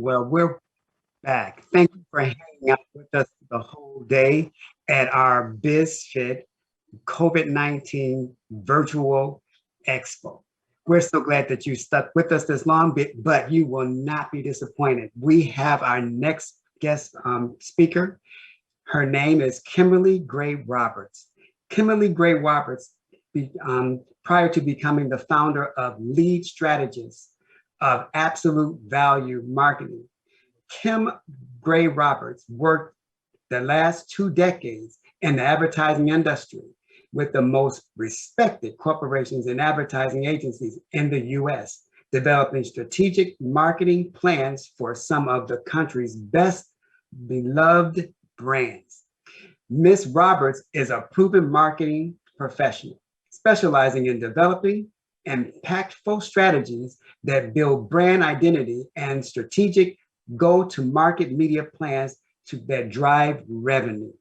Well, we're back. Thank you for hanging out with us the whole day at our Bizfit COVID-19 virtual expo. We're so glad that you stuck with us this long, but you will not be disappointed. We have our next guest speaker. Her name is Kimberly Gray Roberts. Kimberly Gray Roberts, prior to becoming the founder of Lead Strategist of Absolute Value Marketing, Kim Gray Roberts worked the last 2 decades in the advertising industry with the most respected corporations and advertising agencies in the US, developing strategic marketing plans for some of the country's best beloved brands. Ms. Roberts is a proven marketing professional, specializing in developing impactful strategies that build brand identity and strategic go-to-market media plans that drive revenue.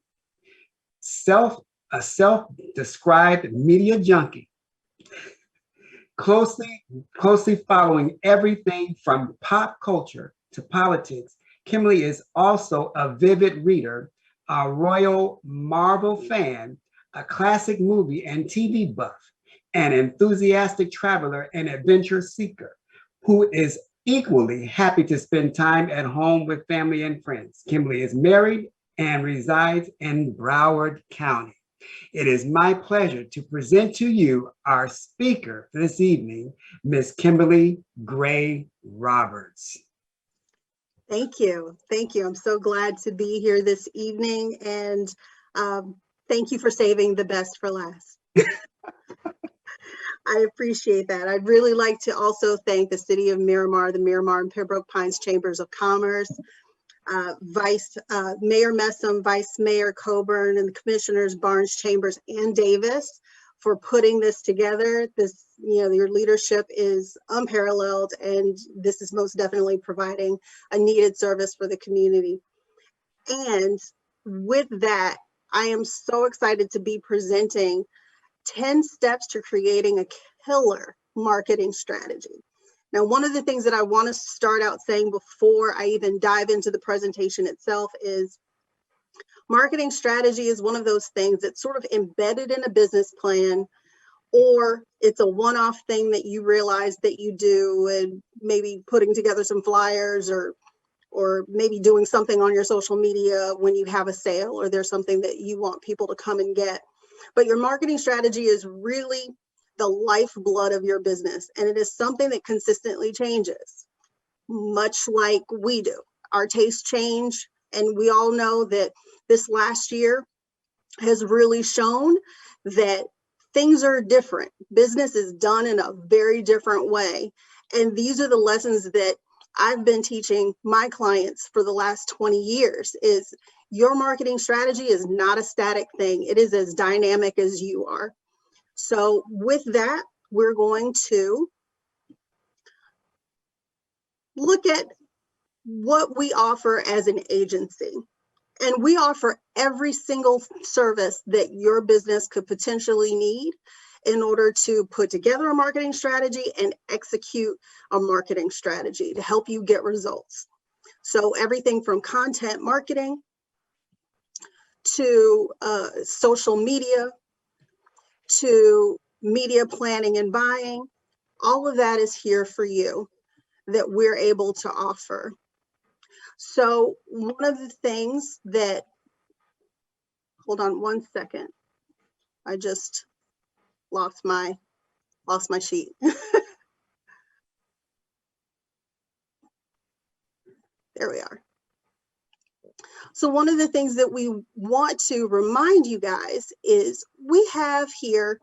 A self-described media junkie, closely following everything from pop culture to politics, Kimberly is also a vivid reader, a royal Marvel fan, a classic movie and TV buff, an enthusiastic traveler and adventure seeker who is equally happy to spend time at home with family and friends. Kimberly is married and resides in Broward County. It is my pleasure to present to you our speaker this evening, Ms. Kimberly Gray Roberts. Thank you. Thank you. I'm so glad to be here this evening, and thank you for saving the best for last. I appreciate that. I'd really like to also thank the City of Miramar, the Miramar and Pembroke Pines Chambers of Commerce, Mayor Messam, Vice Mayor Coburn, and the Commissioners Barnes, Chambers, and Davis for putting this together. This, your leadership is unparalleled, and this is most definitely providing a needed service for the community. And with that, I am so excited to be presenting 10 steps to creating a killer marketing strategy. Now, one of the things that I want to start out saying before I even dive into the presentation itself is marketing strategy is one of those things that's sort of embedded in a business plan, or it's a one-off thing that you realize that you do, and maybe putting together some flyers or maybe doing something on your social media when you have a sale or there's something that you want people to come and get. But your marketing strategy is really the lifeblood of your business, and it is something that consistently changes, much like we do. Our tastes change, and we all know that this last year has really shown that things are different. Business is done in a very different way, and these are the lessons that I've been teaching my clients for the last 20 years is your marketing strategy is not a static thing. It is as dynamic as you are. So with that, we're going to look at what we offer as an agency. And we offer every single service that your business could potentially need in order to put together a marketing strategy and execute a marketing strategy to help you get results. So everything from content marketing to social media, to media planning and buying, all of that is here for you that we're able to offer. So one of the things that, hold on one second, I just lost my sheet. There we are. So one of the things that we want to remind you guys is we have here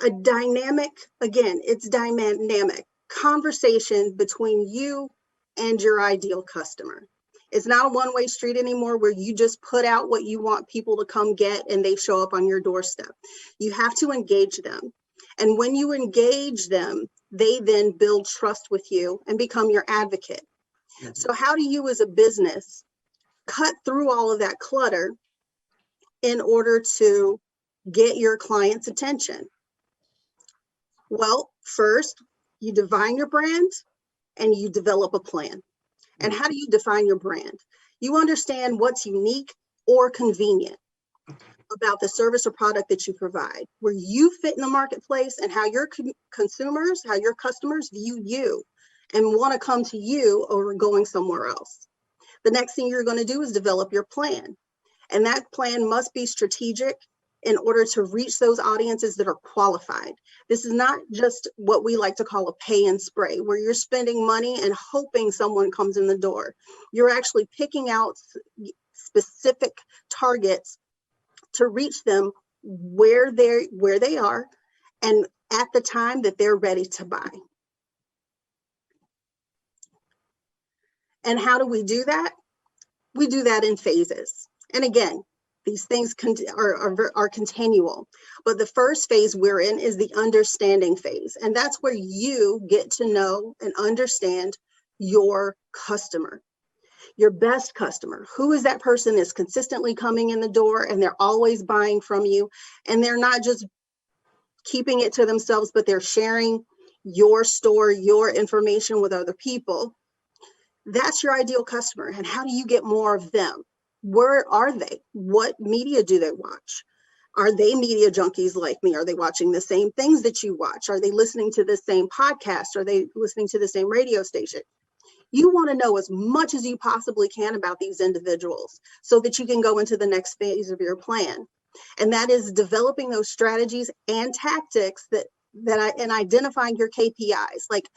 a dynamic, again, it's dynamic conversation between you and your ideal customer. It's not a one-way street anymore where you just put out what you want people to come get and they show up on your doorstep. You have to engage them. And when you engage them, they then build trust with you and become your advocate. So how do you as a business cut through all of that clutter in order to get your client's attention? Well, first, you define your brand, and you develop a plan. And how do you define your brand? You understand what's unique or convenient about the service or product that you provide, where you fit in the marketplace, and how your consumers, how your customers view you and want to come to you over going somewhere else. The next thing you're going to do is develop your plan. And that plan must be strategic in order to reach those audiences that are qualified. This is not just what we like to call a pay and spray, where you're spending money and hoping someone comes in the door. You're actually picking out specific targets to reach them where they are and at the time that they're ready to buy. And how do we do that? We do that in phases. And again, these things are continual. But the first phase we're in is the understanding phase. And that's where you get to know and understand your customer, your best customer. Who is that person that's consistently coming in the door and they're always buying from you? And they're not just keeping it to themselves, but they're sharing your store, your information with other people. That's your ideal customer. And how do you get more of them? Where are they? What media do they watch? Are they media junkies like me? Are they watching the same things that you watch? Are they listening to the same podcast? Are they listening to the same radio station? You want to know as much as you possibly can about these individuals so that you can go into the next phase of your plan. And that is developing those strategies and tactics and identifying your KPIs. Like,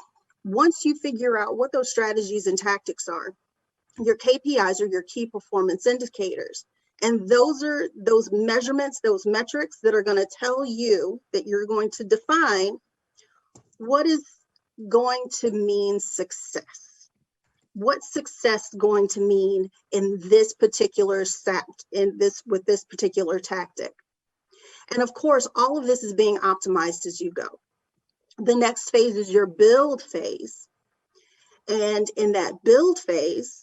once you figure out what those strategies and tactics are, your KPIs are your key performance indicators. And those are those measurements, those metrics that are going to tell you that you're going to define what is going to mean success. What's success going to mean in this particular with this particular tactic? And of course, all of this is being optimized as you go. The next phase is your build phase. And in that build phase,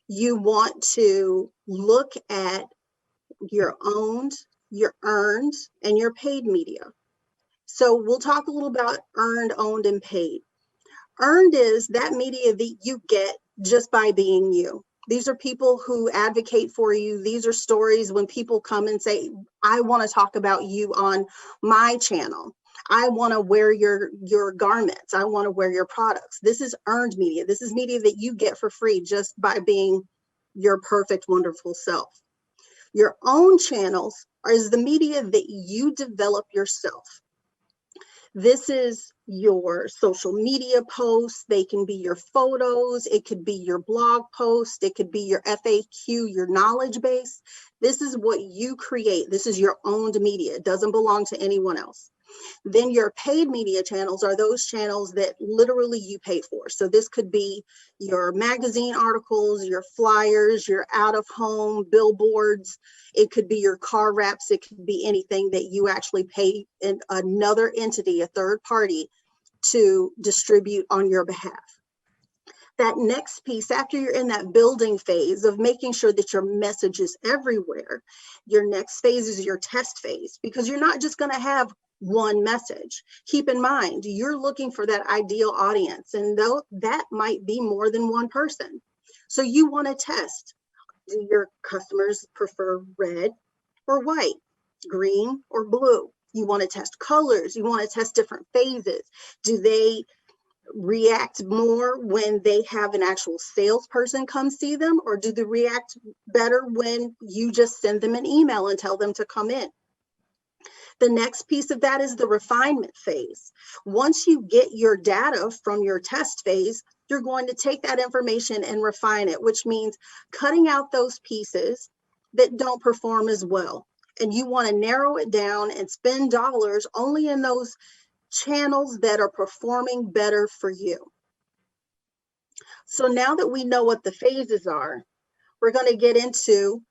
you want to look at your owned, your earned, and your paid media. So we'll talk a little about earned, owned, and paid. Earned is that media that you get just by being you. These are people who advocate for you. These are stories when people come and say, I want to talk about you on my channel. I want to wear your garments. I want to wear your products. This is earned media. This is media that you get for free just by being your perfect, wonderful self. Your own channels is the media that you develop yourself. This is your social media posts. They can be your photos. It could be your blog post. It could be your FAQ, your knowledge base. This is what you create. This is your owned media. It doesn't belong to anyone else. Then your paid media channels are those channels that literally you pay for. So this could be your magazine articles, your flyers, your out-of-home billboards. It could be your car wraps. It could be anything that you actually pay another entity, a third party, to distribute on your behalf. That next piece, after you're in that building phase of making sure that your message is everywhere, your next phase is your test phase, because you're not just going to have one message. Keep in mind, you're looking for that ideal audience, and though that might be more than one person. So you want to test, do your customers prefer red or white, green or blue? You want to test colors. You want to test different phases. Do they react more when they have an actual salesperson come see them, or do they react better when you just send them an email and tell them to come in? The next piece of that is the refinement phase. Once you get your data from your test phase, you're going to take that information and refine it, which means cutting out those pieces that don't perform as well. And you want to narrow it down and spend dollars only in those channels that are performing better for you. So now that we know what the phases are, we're going to get into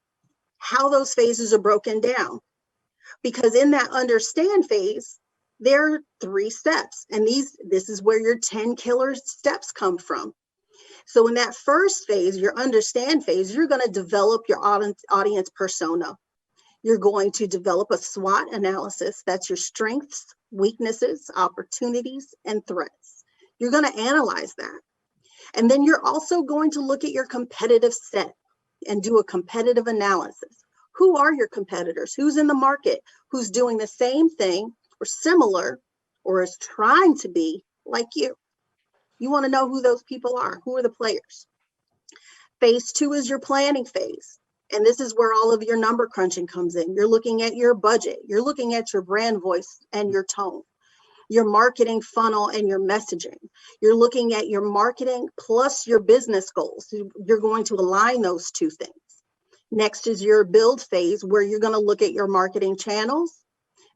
how those phases are broken down. Because in that understand phase, there are 3 steps, and this is where your 10 killer steps come from. So in that first phase, your understand phase, you're going to develop your audience persona. You're going to develop a SWOT analysis. That's your strengths, weaknesses, opportunities, and threats. You're going to analyze that. And then you're also going to look at your competitive set and do a competitive analysis. Who are your competitors? Who's in the market? Who's doing the same thing or similar or is trying to be like you? You want to know who those people are. Who are the players? Phase 2 is your planning phase. And this is where all of your number crunching comes in. You're looking at your budget. You're looking at your brand voice and your tone, your marketing funnel and your messaging. You're looking at your marketing plus your business goals. You're going to align those two things. Next is your build phase, where you're going to look at your marketing channels.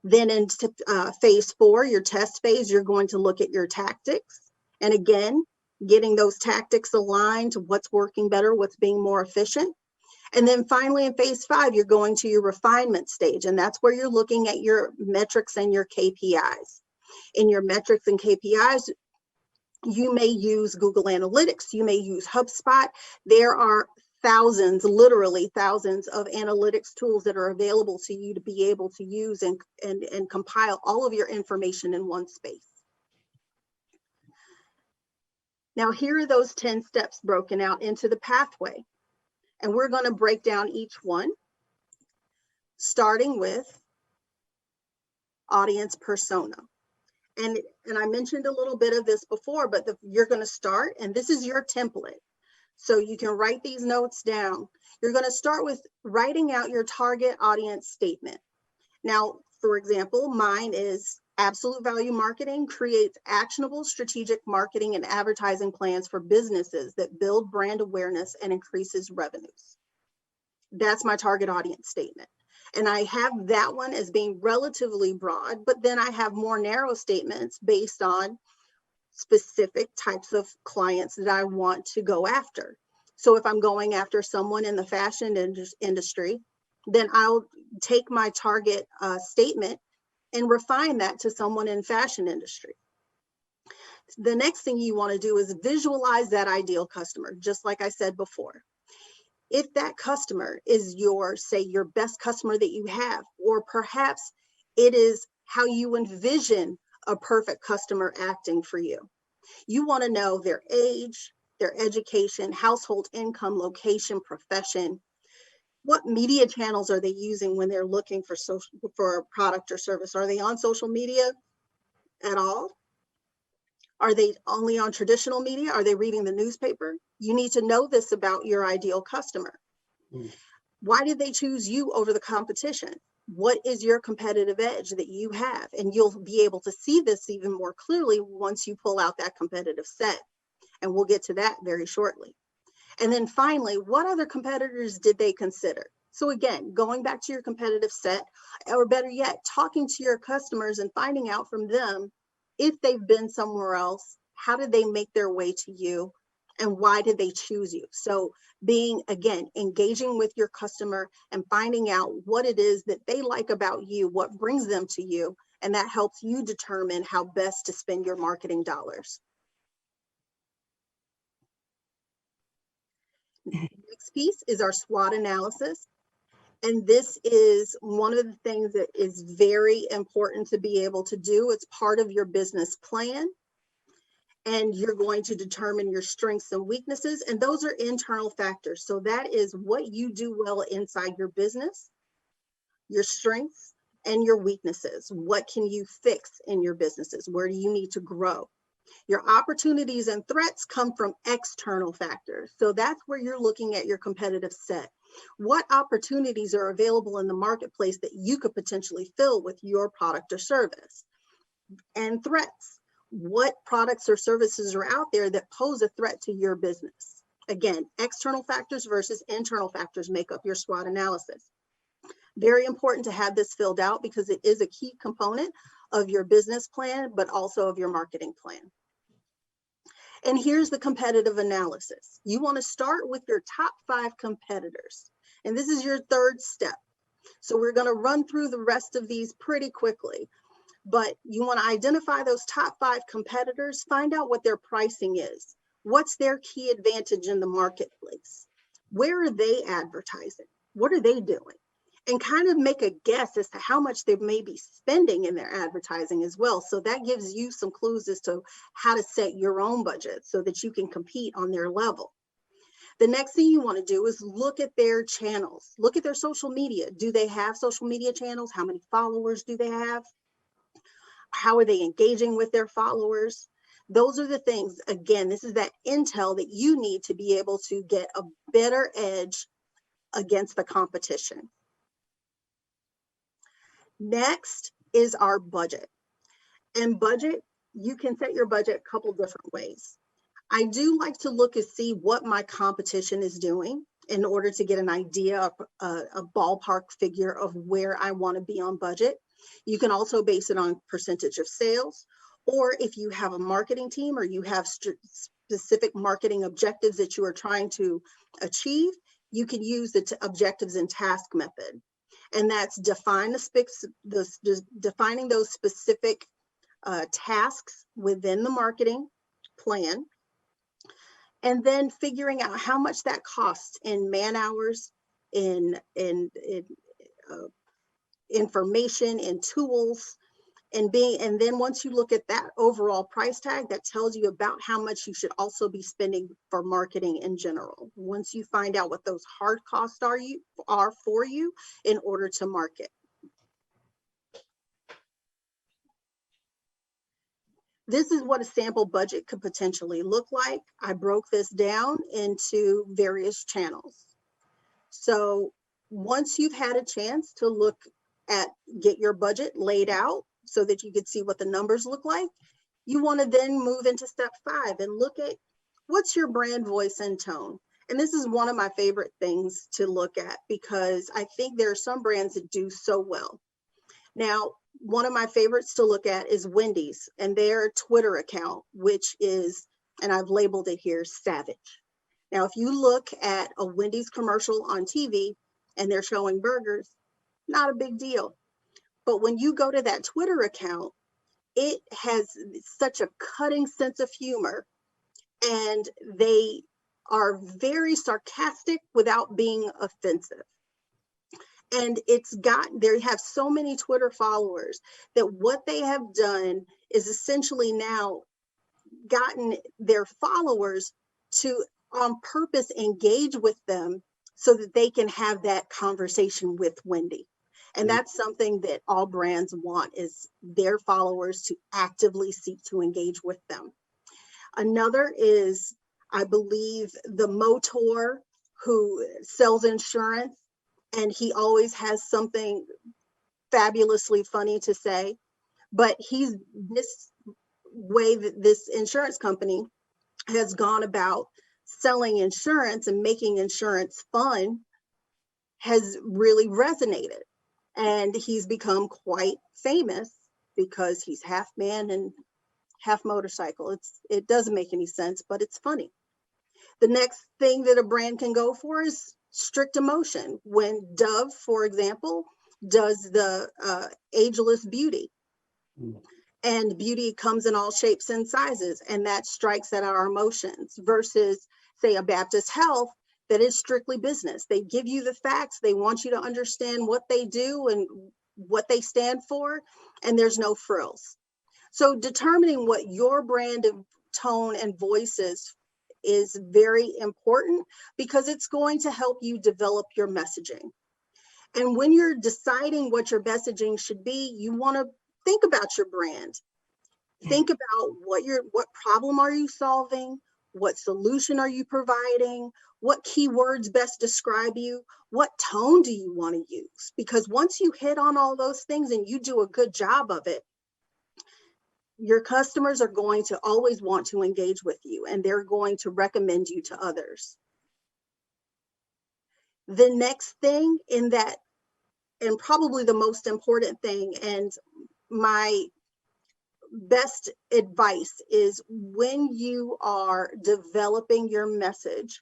Then into phase 4, your test phase, you're going to look at your tactics. And again, getting those tactics aligned to what's working better, what's being more efficient. And then finally in phase 5, you're going to your refinement stage. And that's where you're looking at your metrics and your KPIs. In your metrics and KPIs, you may use Google Analytics, you may use HubSpot. There are thousands, literally thousands of analytics tools that are available to you to be able to use and compile all of your information in one space. Now, here are those 10 steps broken out into the pathway. And we're going to break down each one, starting with audience persona. And I mentioned a little bit of this before, but you're going to start, and this is your template. So you can write these notes down. You're going to start with writing out your target audience statement. Now, for example, mine is Absolute Value Marketing creates actionable strategic marketing and advertising plans for businesses that build brand awareness and increases revenues. That's my target audience statement. And I have that one as being relatively broad, but then I have more narrow statements based on specific types of clients that I want to go after. So if I'm going after someone in the fashion industry, then I'll take my target statement and refine that to someone in fashion industry. The next thing you want to do is visualize that ideal customer, just like I said before. If that customer is your best customer that you have, or perhaps it is how you envision a perfect customer acting for you. You want to know their age, their education, household income, location, profession. What media channels are they using when they're looking for a product or service? Are they on social media at all? Are they only on traditional media? Are they reading the newspaper? You need to know this about your ideal customer. Why did they choose you over the competition? What is your competitive edge that you have? And you'll be able to see this even more clearly once you pull out that competitive set. And we'll get to that very shortly. And then finally, what other competitors did they consider? So again, going back to your competitive set, or better yet, talking to your customers and finding out from them if they've been somewhere else, how did they make their way to you, and why did they choose you? So being, again, engaging with your customer and finding out what it is that they like about you, what brings them to you, and that helps you determine how best to spend your marketing dollars. Next piece is our SWOT analysis. And this is one of the things that is very important to be able to do. It's part of your business plan. And you're going to determine your strengths and weaknesses. And those are internal factors. So that is what you do well inside your business, your strengths and your weaknesses. What can you fix in your businesses? Where do you need to grow? Your opportunities and threats come from external factors. So that's where you're looking at your competitive set. What opportunities are available in the marketplace that you could potentially fill with your product or service? And threats. What products or services are out there that pose a threat to your business? Again, external factors versus internal factors make up your SWOT analysis. Very important to have this filled out because it is a key component of your business plan, but also of your marketing plan. And here's the competitive analysis. You want to start with your top 5 competitors. And this is your third step. So we're going to run through the rest of these pretty quickly. But you want to identify those top 5 competitors, find out what their pricing is. What's their key advantage in the marketplace? Where are they advertising? What are they doing? and kind of make a guess as to how much they may be spending in their advertising as well. So that gives you some clues as to how to set your own budget so that you can compete on their level. The next thing you want to do is look at their channels, look at their social media. Do they have social media channels? How many followers do they have? How are they engaging with their followers? Those are the things, again, this is that intel that you need to be able to get a better edge against the competition. Next is our budget. And budget, you can set your budget a couple different ways. I do like to look and see what my competition is doing in order to get an idea, a ballpark figure of where I want to be on budget. You can also base it on percentage of sales, or if you have a marketing team or you have specific marketing objectives that you are trying to achieve, you can use the objectives and task method. And that's defining those specific tasks within the marketing plan, and then figuring out how much that costs in man hours, in information, in tools, and then once you look at that overall price tag, that tells you about how much you should also be spending for marketing in general. Once you find out what those hard costs are for you in order to market. This is what a sample budget could potentially look like. I broke this down into various channels. So once you've had a chance to get your budget laid out so that you could see what the numbers look like, you want to then move into step 5 and look at what's your brand voice and tone. And this is one of my favorite things to look at because I think there are some brands that do so well. Now, one of my favorites to look at is Wendy's and their Twitter account, which is, and I've labeled it here, Savage. Now, if you look at a Wendy's commercial on TV and they're showing burgers, not a big deal. But when you go to that Twitter account, it has such a cutting sense of humor, and they are very sarcastic without being offensive. And they have so many Twitter followers that what they have done is essentially now gotten their followers to on purpose engage with them so that they can have that conversation with Wendy. And that's something that all brands want, is their followers to actively seek to engage with them. Another is, I believe, the Motor, who sells insurance, and he always has something fabulously funny to say. But this way that this insurance company has gone about selling insurance and making insurance fun has really resonated. And he's become quite famous because he's half man and half motorcycle. It doesn't make any sense, but it's funny. The next thing that a brand can go for is strict emotion. When Dove, for example, does the ageless beauty, and beauty comes in all shapes and sizes, and that strikes at our emotions, versus, say, a Baptist Health that is strictly business. They give you the facts. They want you to understand what they do and what they stand for, and there's no frills. So determining what your brand of tone and voice is very important, because it's going to help you develop your messaging. And when you're deciding what your messaging should be, you want to think about your brand. Think about what problem are you solving? What solution are you providing? What keywords best describe you? What tone do you want to use? Because once you hit on all those things and you do a good job of it, your customers are going to always want to engage with you, and they're going to recommend you to others. The next thing in that, and probably the most important thing, and my best advice, is when you are developing your message,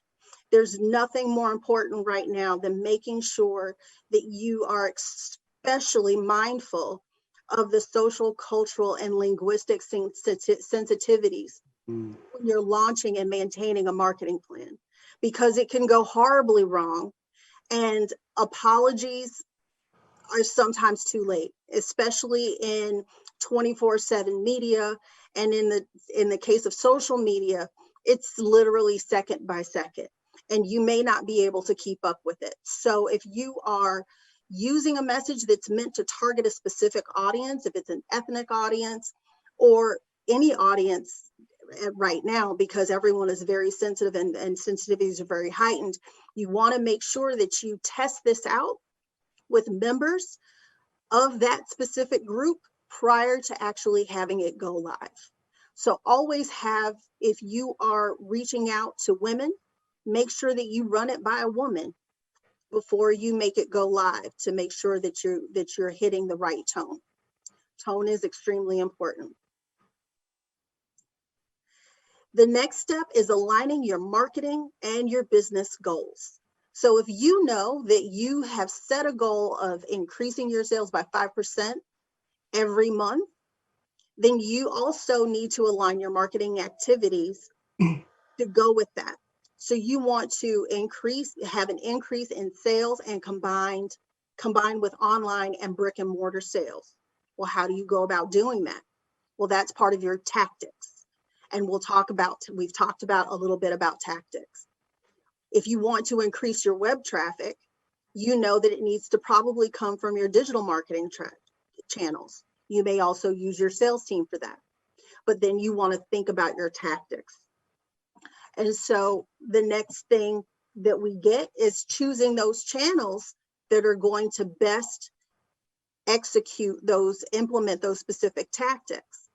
there's nothing more important right now than making sure that you are especially mindful of the social, cultural, and linguistic sensitivities when you're launching and maintaining a marketing plan, because it can go horribly wrong. And apologies are sometimes too late, especially in 24/7 media. And in the case of social media, it's literally second by second, and you may not be able to keep up with it. So if you are using a message that's meant to target a specific audience, if it's an ethnic audience or any audience right now, because everyone is very sensitive and sensitivities are very heightened, you want to make sure that you test this out with members of that specific group prior to actually having it go live. So always have, if you are reaching out to women, make sure that you run it by a woman before you make it go live to make sure that you're hitting the right tone. Tone is extremely important. The next step is aligning your marketing and your business goals. So if you know that you have set a goal of increasing your sales by 5% every month, then you also need to align your marketing activities to go with that. So you want to have an increase in sales and combined with online and brick and mortar sales. Well, how do you go about doing that? Well, that's part of your tactics. And we've talked about a little bit about tactics. If you want to increase your web traffic, you know that it needs to probably come from your digital marketing channels. You may also use your sales team for that, but then you want to think about your tactics. And so the next thing that we get is choosing those channels that are going to best implement those specific tactics.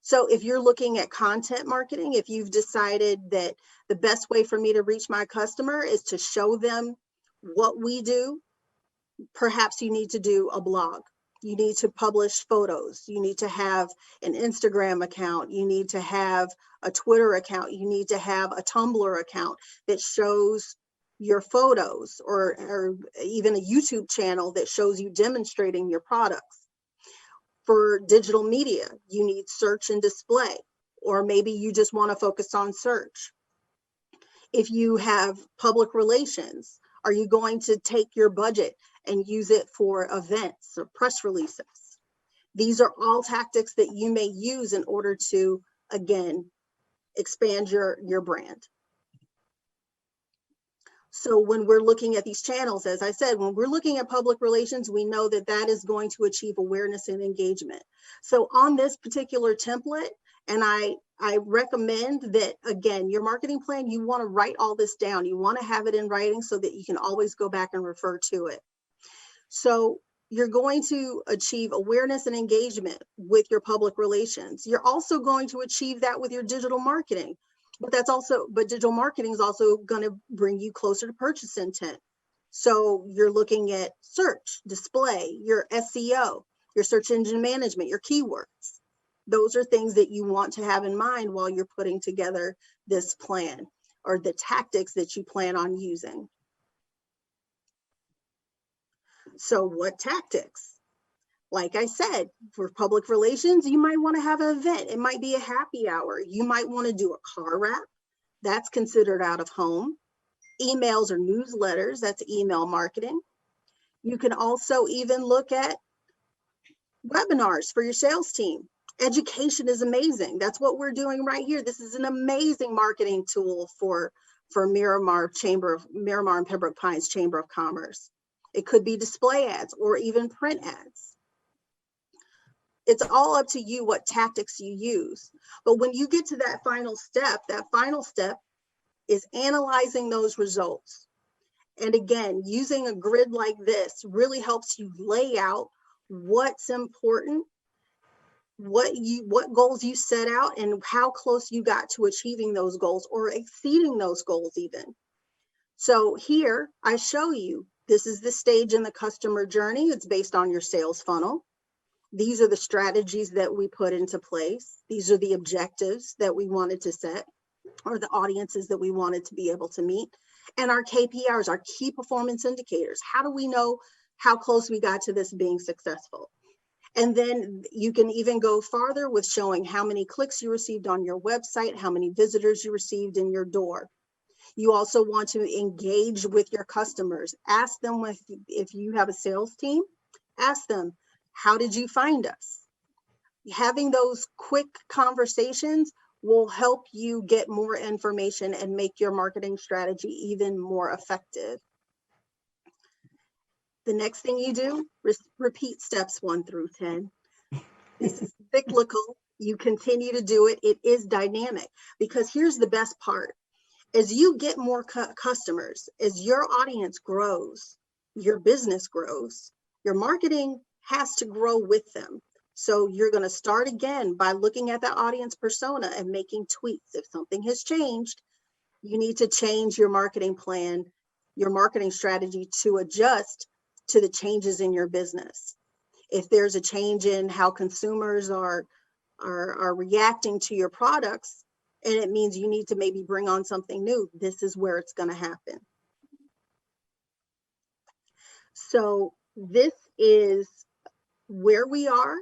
So if you're looking at content marketing, if you've decided that the best way for me to reach my customer is to show them what we do, perhaps you need to do a blog. You need to publish photos. You need to have an Instagram account. You need to have a Twitter account. You need to have a Tumblr account that shows your photos, or even a YouTube channel that shows you demonstrating your products. For digital media, you need search and display, or maybe you just want to focus on search. If you have public relations, are you going to take your budget and use it for events or press releases? These are all tactics that you may use in order to, again, expand your brand. So when we're looking at these channels, as I said, when we're looking at public relations, we know that that is going to achieve awareness and engagement. So on this particular template, and I recommend that, again, your marketing plan, you want to write all this down. You want to have it in writing so that you can always go back and refer to it. So you're going to achieve awareness and engagement with your public relations. You're also going to achieve that with your digital marketing. But digital marketing is also going to bring you closer to purchase intent. So you're looking at search, display, your SEO, your search engine management, your keywords. Those are things that you want to have in mind while you're putting together this plan, or the tactics that you plan on using. So what tactics? Like I said, for public relations, you might want to have an event. It might be a happy hour. You might want to do a car wrap. That's considered out of home. Emails or newsletters, that's email marketing. You can also even look at webinars for your sales team. Education is amazing. That's what we're doing right here. This is an amazing marketing tool for Miramar and Pembroke Pines Chamber of Commerce. It could be display ads or even print ads. It's all up to you what tactics you use. But when you get to that final step is analyzing those results. And again, using a grid like this really helps you lay out what's important, what goals you set out, and how close you got to achieving those goals or exceeding those goals even. So here I show you, this is the stage in the customer journey. It's based on your sales funnel. These are the strategies that we put into place. These are the objectives that we wanted to set, or the audiences that we wanted to be able to meet. And our KPIs, our key performance indicators. How do we know how close we got to this being successful? And then you can even go farther with showing how many clicks you received on your website, how many visitors you received in your door. You also want to engage with your customers. Ask them if you have a sales team, Ask them, how did you find us? Having those quick conversations will help you get more information and make your marketing strategy even more effective. The next thing you do, repeat steps 1 through 10. This is cyclical. You continue to do it. It is dynamic, because here's the best part. As you get more customers, as your audience grows, your business grows, your marketing has to grow with them. So you're going to start again by looking at that audience persona and making tweaks. If something has changed, you need to change your marketing plan, your marketing strategy to adjust to the changes in your business. If there's a change in how consumers are reacting to your products, and it means you need to maybe bring on something new, this is where it's going to happen. So this is where we are.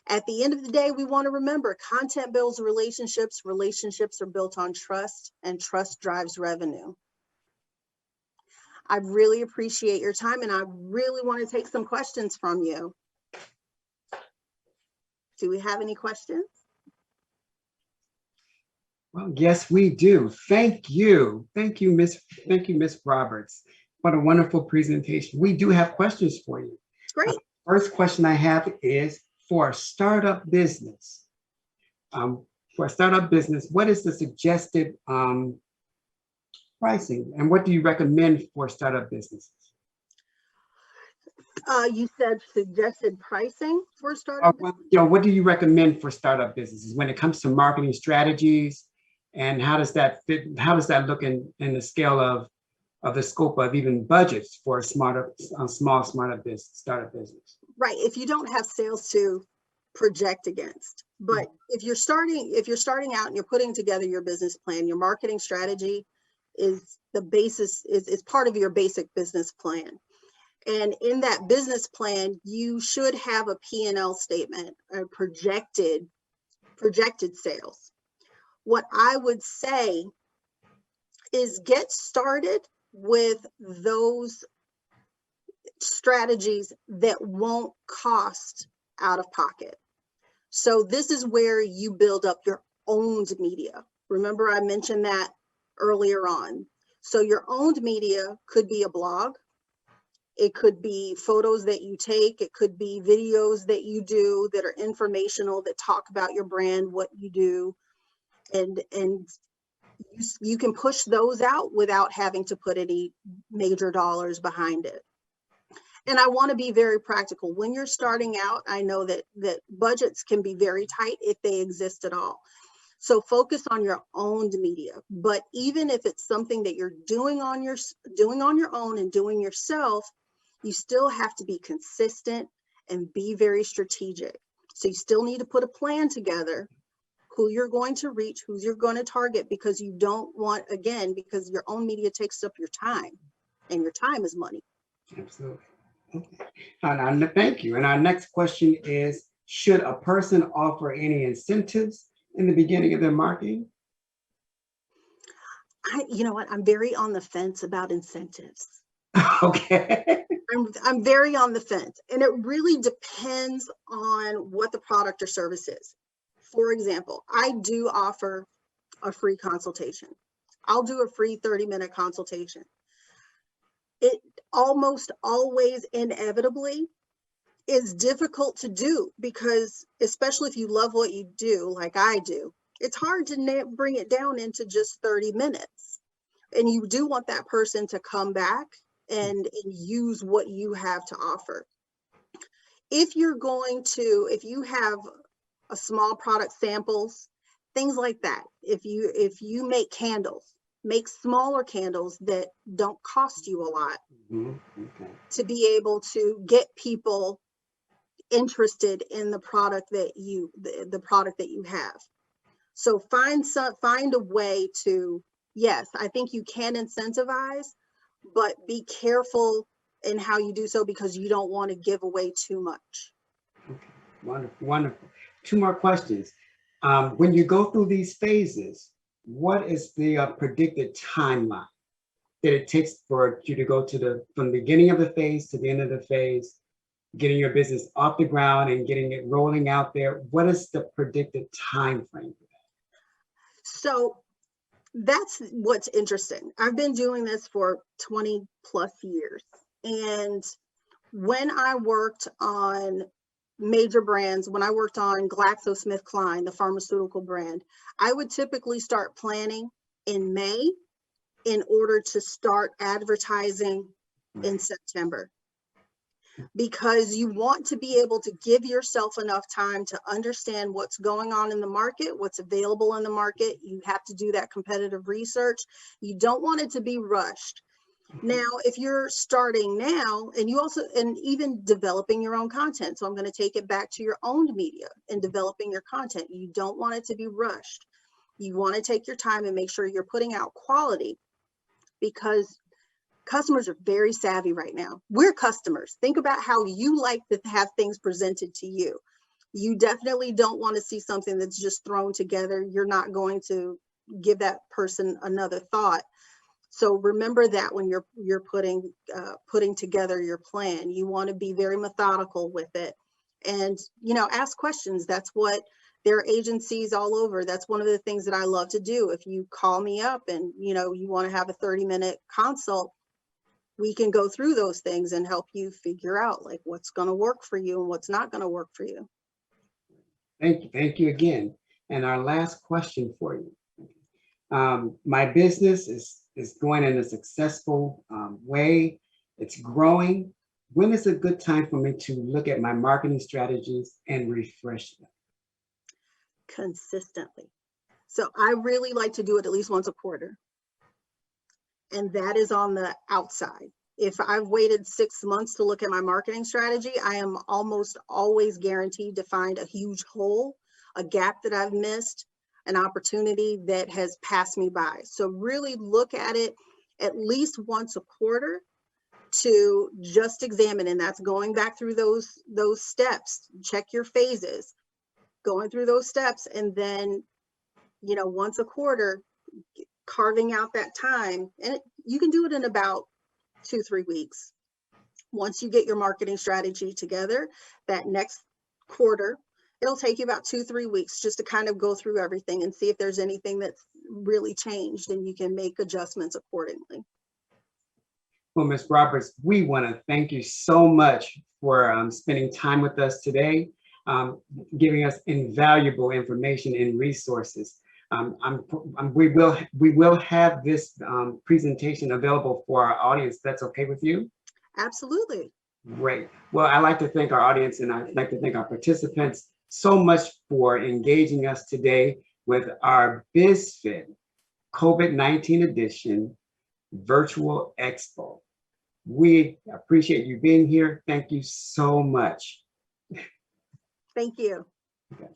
At the end of the day, we want to remember content builds relationships. Relationships are built on trust, and trust drives revenue. I really appreciate your time, and I really want to take some questions from you. Do we have any questions? Well, yes, we do. Thank you. Thank you, Miss Roberts. What a wonderful presentation. We do have questions for you. Great. First question I have is, for a startup business, what is the suggested pricing, and what do you recommend for startup businesses? You said suggested pricing for startup business? What do you recommend for startup businesses when it comes to marketing strategies, and how does that fit? How does that look in the scale of the scope of even budgets for a small startup business? Right. If you don't have sales to project against, but if you're starting out and you're putting together your business plan, your marketing strategy is the basis, is part of your basic business plan. And in that business plan, you should have a P&L statement, or projected sales. What I would say is get started with those strategies that won't cost out of pocket. So this is where you build up your owned media. Remember, I mentioned that earlier on. So your owned media could be a blog. It could be photos that you take. It could be videos that you do that are informational, that talk about your brand, what you do. And you can push those out without having to put any major dollars behind it. And I want to be very practical. When you're starting out, I know that budgets can be very tight if they exist at all. So focus on your owned media. But even if it's something that you're doing on your own and doing yourself, you still have to be consistent and be very strategic. So you still need to put a plan together, who you're going to reach, who you're going to target, because you don't want, again, because your own media takes up your time, and your time is money. Absolutely. Okay. And thank you. And our next question is, should a person offer any incentives in the beginning of their marketing? You know what? I'm very on the fence about incentives. Okay. I'm very on the fence, and it really depends on what the product or service is. For example, I do offer a free consultation. I'll do a free 30-minute consultation. It almost always inevitably is difficult to do, because especially if you love what you do, like I do, it's hard to bring it down into just 30 minutes. And you do want that person to come back and use what you have to offer. If you have a small product samples, things like that. If you make candles, make smaller candles that don't cost you a lot, okay, to be able to get people interested in the product that you have. So find a way to, yes, I think you can incentivize, but be careful in how you do so, because you don't want to give away too much. Okay. Wonderful, wonderful. 2 more questions. When you go through these phases, what is the predicted timeline that it takes for you to go from the beginning of the phase to the end of the phase? getting your business off the ground and getting it rolling out there? What is the predicted time frame for that? So that's what's interesting. I've been doing this for 20 plus years. And when I worked on major brands, when I worked on GlaxoSmithKline, the pharmaceutical brand, I would typically start planning in May in order to start advertising in September. Because you want to be able to give yourself enough time to understand what's going on in the market, what's available in the market. You have to do that competitive research. You don't want it to be rushed. Now, if you're starting now, and you also, and even developing your own content. So I'm going to take it back to your owned media and developing your content. You don't want it to be rushed. You want to take your time and make sure you're putting out quality, because customers are very savvy right now. We're customers. Think about how you like to have things presented to you. You definitely don't want to see something that's just thrown together. You're not going to give that person another thought. So remember that when you're putting together your plan. You want to be very methodical with it, and ask questions. That's what there are agencies all over. That's one of the things that I love to do. If you call me up and you want to have a 30-minute consult, we can go through those things and help you figure out like what's going to work for you and what's not going to work for you. Thank you again. And our last question for you. My business is going in a successful way. It's growing. When is a good time for me to look at my marketing strategies and refresh them? Consistently. So I really like to do it at least once a quarter. And that is on the outside. If I've waited 6 months to look at my marketing strategy, I am almost always guaranteed to find a huge hole, a gap that I've missed, an opportunity that has passed me by. So really look at it at least once a quarter to just examine, and that's going back through those steps. Check your phases, going through those steps, and then once a quarter, carving out that time. And you can do it in about 2-3 weeks. Once you get your marketing strategy together, that next quarter, it'll take you about 2-3 weeks just to kind of go through everything and see if there's anything that's really changed, and you can make adjustments accordingly. Well, Ms. Roberts, we want to thank you so much for spending time with us today, giving us invaluable information and resources. We will have this presentation available for our audience. That's okay with you? Absolutely. Great. Well, I'd like to thank our audience, and I'd like to thank our participants so much for engaging us today with our Bizfit COVID-19 edition virtual expo. We appreciate you being here. Thank you so much. Thank you. Okay.